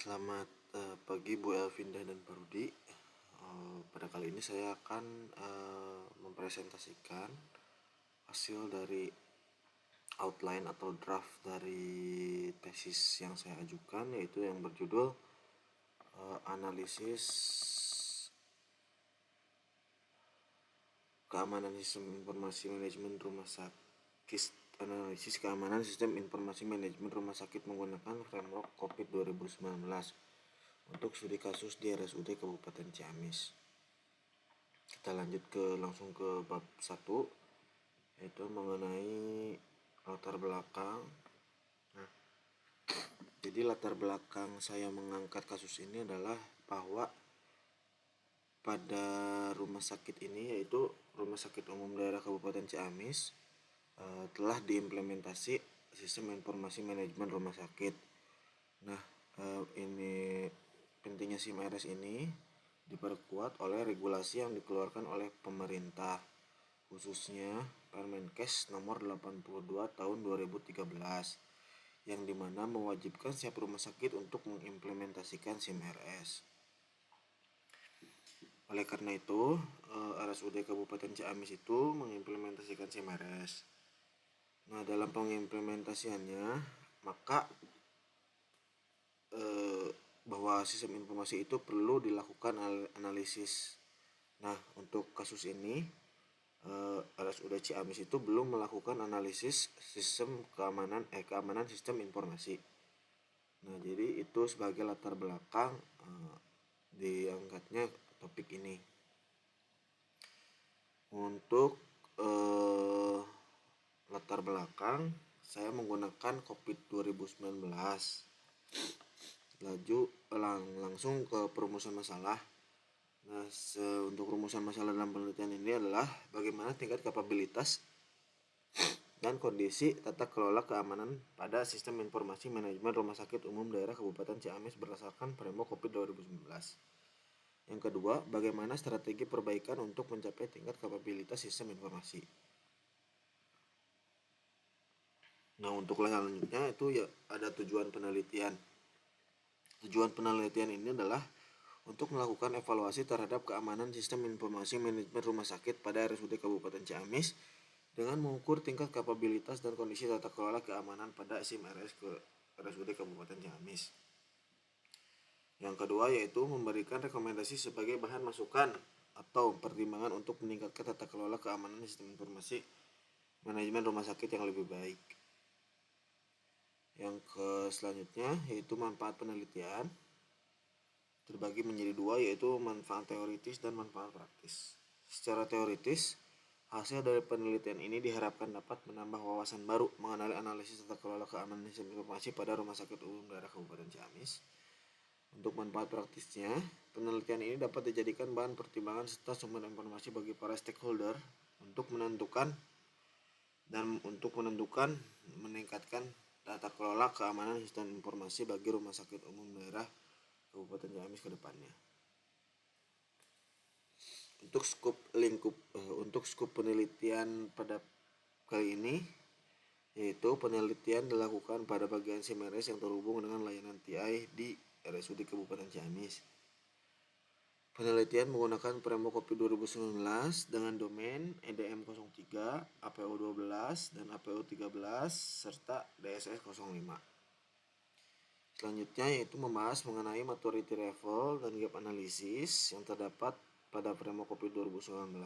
Selamat pagi Bu Elvinda dan Pak Rudi. Pada kali ini saya akan mempresentasikan hasil dari outline atau draft dari tesis yang saya ajukan, yaitu yang berjudul analisis keamanan sistem informasi manajemen rumah sakit analisis keamanan sistem informasi manajemen rumah sakit menggunakan framework COVID 2019 untuk studi kasus di RSUD Kabupaten Ciamis. Kita lanjut langsung ke bab 1, yaitu mengenai latar belakang. Jadi latar belakang saya mengangkat kasus ini adalah bahwa pada rumah sakit ini, yaitu Rumah Sakit Umum Daerah Kabupaten Ciamis, telah diimplementasi sistem informasi manajemen rumah sakit. Nah, ini pentingnya SIM-RS ini diperkuat oleh regulasi yang dikeluarkan oleh pemerintah, khususnya Permenkes nomor 82 tahun 2013, yang dimana mewajibkan setiap rumah sakit untuk mengimplementasikan SIM-RS. Oleh karena itu, RSUD Kabupaten Ciamis itu mengimplementasikan SIM-RS. Nah, dalam pengimplementasiannya, maka bahwa sistem informasi itu perlu dilakukan analisis. Nah, untuk kasus ini, RSUD Ciamis itu belum melakukan analisis sistem keamanan sistem informasi. Nah, jadi itu sebagai latar belakang diangkatnya topik ini. Untuk latar belakang, saya menggunakan COVID 2019. Langsung ke perumusan masalah. Nah, untuk rumusan masalah dalam penelitian ini adalah bagaimana tingkat kapabilitas dan kondisi tata kelola keamanan pada sistem informasi manajemen rumah sakit umum daerah Kabupaten Ciamis berdasarkan framework COVID 2019. Yang kedua, bagaimana strategi perbaikan untuk mencapai tingkat kapabilitas sistem informasi. Nah, untuk selanjutnya itu ya ada tujuan penelitian. Tujuan penelitian ini adalah untuk melakukan evaluasi terhadap keamanan sistem informasi manajemen rumah sakit pada RSUD Kabupaten Ciamis dengan mengukur tingkat kapabilitas dan kondisi tata kelola keamanan pada SIM-RS ke RSUD Kabupaten Ciamis. Yang kedua yaitu memberikan rekomendasi sebagai bahan masukan atau pertimbangan untuk meningkatkan tata kelola keamanan sistem informasi manajemen rumah sakit yang lebih baik. Yang selanjutnya yaitu manfaat penelitian, terbagi menjadi dua, yaitu manfaat teoritis dan manfaat praktis. Secara teoritis, hasil dari penelitian ini diharapkan dapat menambah wawasan baru mengenai analisis tata kelola keamanan sistem informasi pada Rumah Sakit Umum Daerah Kabupaten Ciamis. Untuk manfaat praktisnya, penelitian ini dapat dijadikan bahan pertimbangan serta sumber informasi bagi para stakeholder untuk menentukan meningkatkan tata kelola keamanan sistem informasi bagi Rumah Sakit Umum Daerah Kabupaten Ciamis ke depannya. Untuk skup penelitian pada kali ini, yaitu penelitian dilakukan pada bagian SIM-RS yang terhubung dengan layanan TI di RSUD Kabupaten Ciamis. Penelitian menggunakan framework COVID 2019 dengan domain EDM03, APO12, dan APO13 serta DSS 05. Selanjutnya yaitu membahas mengenai maturity level dan gap analysis yang terdapat pada framework COVID 2019.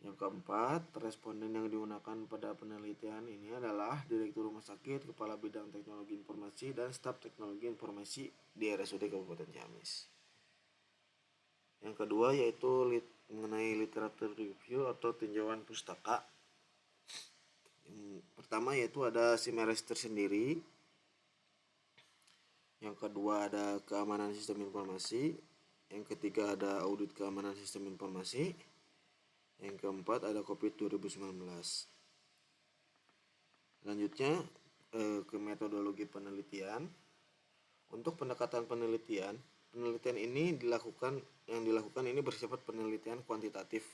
Yang keempat, responden yang digunakan pada penelitian ini adalah Direktur Rumah Sakit, Kepala Bidang Teknologi Informasi, dan Staf Teknologi Informasi di RSUD Kabupaten Ciamis. Yang kedua yaitu mengenai literatur review atau tinjauan pustaka. Yang pertama yaitu ada SIM-RS tersendiri. Yang kedua ada keamanan sistem informasi. Yang ketiga ada audit keamanan sistem informasi. Yang keempat ada COVID 2019. Selanjutnya ke metodologi penelitian. Untuk pendekatan penelitian ini dilakukan ini bersifat penelitian kuantitatif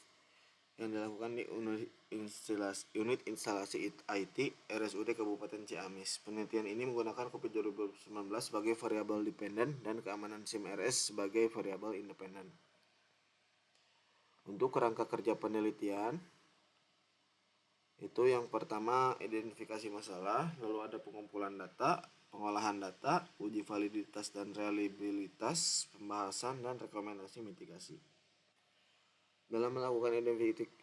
yang dilakukan di unit instalasi IT RSUD Kabupaten Ciamis. Penelitian ini menggunakan COVID 2019 sebagai variabel dependen dan keamanan SIM RS sebagai variabel independen. Untuk kerangka kerja penelitian, itu yang pertama identifikasi masalah, lalu ada pengumpulan data, pengolahan data, uji validitas dan reliabilitas, pembahasan dan rekomendasi mitigasi. Dalam melakukan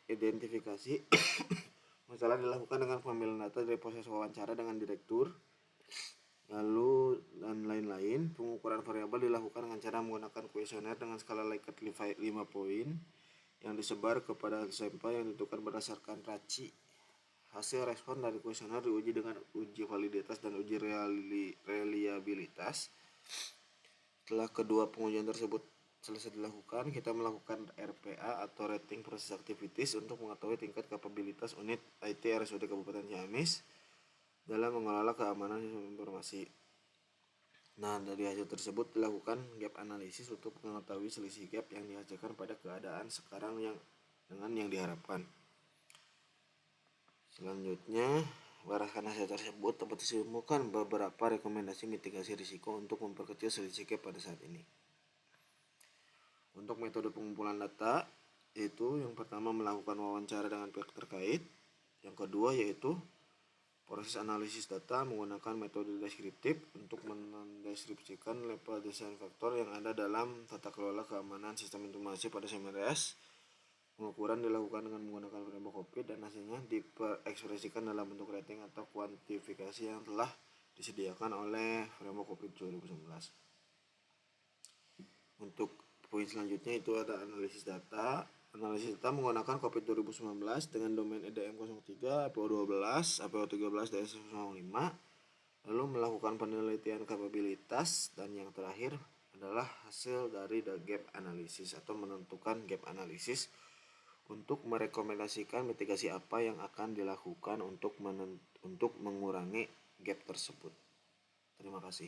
identifikasi, masalah dilakukan dengan pengambilan data dari proses wawancara dengan direktur, lalu dan lain-lain. Pengukuran variabel dilakukan dengan cara menggunakan kuesioner dengan skala Likert 5 poin yang disebar kepada sampel yang ditentukan berdasarkan RACI. Hasil respon dari kuesioner diuji dengan uji validitas dan uji reliabilitas. Setelah kedua pengujian tersebut selesai dilakukan, kita melakukan RPA atau Rating Process Activities untuk mengetahui tingkat kapabilitas unit IT RSUD Kabupaten Ciamis dalam mengelola keamanan sistem informasi. Nah, dari hasil tersebut dilakukan gap analysis untuk mengetahui selisih gap yang dihasilkan pada keadaan sekarang dengan yang diharapkan. Selanjutnya, berdasarkan hasil tersebut dapat ditemukan beberapa rekomendasi mitigasi risiko untuk memperkecil selisih gap pada saat ini. Untuk metode pengumpulan data, yaitu yang pertama melakukan wawancara dengan pihak terkait, yang kedua yaitu proses analisis data menggunakan metode deskriptif untuk mendeskripsikan level desain faktor yang ada dalam tata kelola keamanan sistem informasi pada SIM-RS. Pengukuran dilakukan dengan menggunakan variabel COVID dan hasilnya diekspresikan dalam bentuk rating atau kuantifikasi yang telah disediakan oleh variabel COVID 2019. Untuk poin selanjutnya itu ada analisis data. Analisis data menggunakan COVID 2019 dengan domain EDM03, APO12, APO13, DS05, lalu melakukan penelitian kapabilitas, dan yang terakhir adalah hasil dari the gap analysis atau menentukan gap analysis untuk merekomendasikan mitigasi apa yang akan dilakukan untuk mengurangi gap tersebut. Terima kasih.